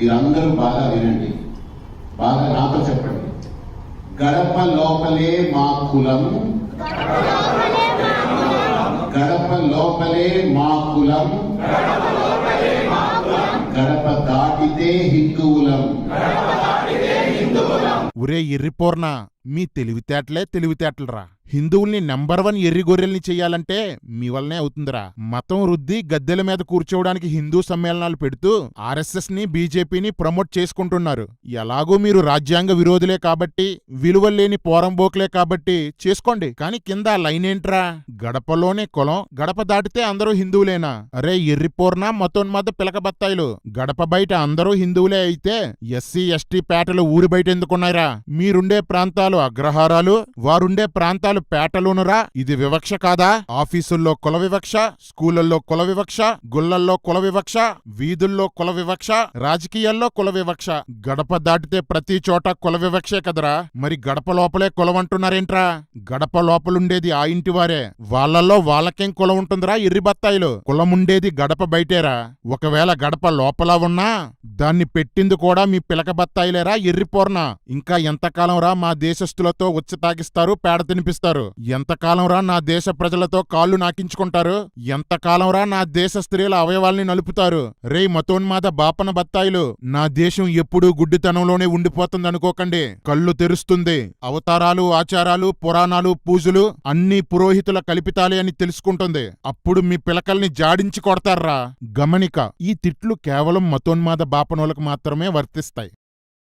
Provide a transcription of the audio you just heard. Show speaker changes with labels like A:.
A: మీరందరూ బాగా వినండి, బాగా నాతో చెప్పండి. గడప లోపలే మా కులం, గడప లోపలే మా కులం, గడప దాటితే హిందువులం.
B: ఒరే ఎర్రిపోర్న, మీ తెలివితేటలరా. హిందువుల్ని నెంబర్ 1 ఎర్రి గొర్రెల్ని చెయ్యాలంటే మీ వల్లనే అవుతుందిరా. మతం రుద్ది గద్దెల మీద కూర్చోవడానికి హిందూ సమ్మేళనాలు పెడుతూ ఆర్ఎస్ఎస్ ని బీజేపీని ప్రమోట్ చేసుకుంటున్నారు. ఎలాగూ మీరు రాజ్యాంగ విరోధులే కాబట్టి, విలువల్లేని పోరంబోకులే కాబట్టి చేసుకోండి. కాని కింద లైన్ ఏంట్రా? గడపలోనే కులం, గడప దాటితే అందరూ హిందువులేనా? అరే ఎర్రిపోర్న మతోన్మాద పిలకబత్తాయిలు, గడప బయట అందరూ హిందువులే అయితే ఎస్సీ ఎస్టీ పేటలు ఊరి బయట ఎందుకున్నాయిరా? మీరుండే ప్రాంతాలు అగ్రహారాలు, వారుండే ప్రాంతాలు పేటలోనురా. ఇది వివక్ష కాదా? ఆఫీసుల్లో కుల వివక్ష, స్కూళ్లలో కుల వివక్ష, గుళ్లల్లో కుల వివక్ష, వీధుల్లో కుల వివక్ష, రాజకీయాల్లో కుల వివక్ష. గడప దాటితే ప్రతి చోట కుల వివక్షే కదరా. మరి గడప లోపలే కులం అంటున్నారేంట్రా? గడప లోపలుండేది ఆ ఇంటి వారే, వాళ్ళల్లో వాళ్ళకేం కులం ఉంటుందిరా ఎర్రి బత్తాయిలు? కులముండేది గడప బయటేరా. ఒకవేళ గడప లోపల ఉన్నా దాన్ని పెట్టింది కూడా మీ పిలక బత్తాయిలేరా ఎర్రిపోర్న. ఇంకా ఎంతకాలం రా మా దేశస్తులతో ఉచ్చ తాగిస్తారు, పేడ తినిపిస్తారు? ఎంతకాలం రా నా దేశ ప్రజలతో కాళ్ళు నాకించుకుంటారు? ఎంతకాలం రా నా దేశ స్త్రీల అవయవాల్ని నలుపుతారు? రే మతోన్మాద బాపన బత్తాయిలు, నా దేశం ఎప్పుడూ గుడ్డితనంలోనే ఉండిపోతుందనుకోకండి. కళ్ళు తెరుస్తుంది. అవతారాలు, ఆచారాలు, పురాణాలు, పూజలు అన్నీ పురోహితుల కల్పితాలే అని తెలుసుకుంటుంది. అప్పుడు మీ పిలకల్ని జాడించి కొడతారా. గమనిక, ఈ తిట్లు కేవలం మతోన్మాద బాపనోలకు మాత్రమే వర్తిస్తాయి.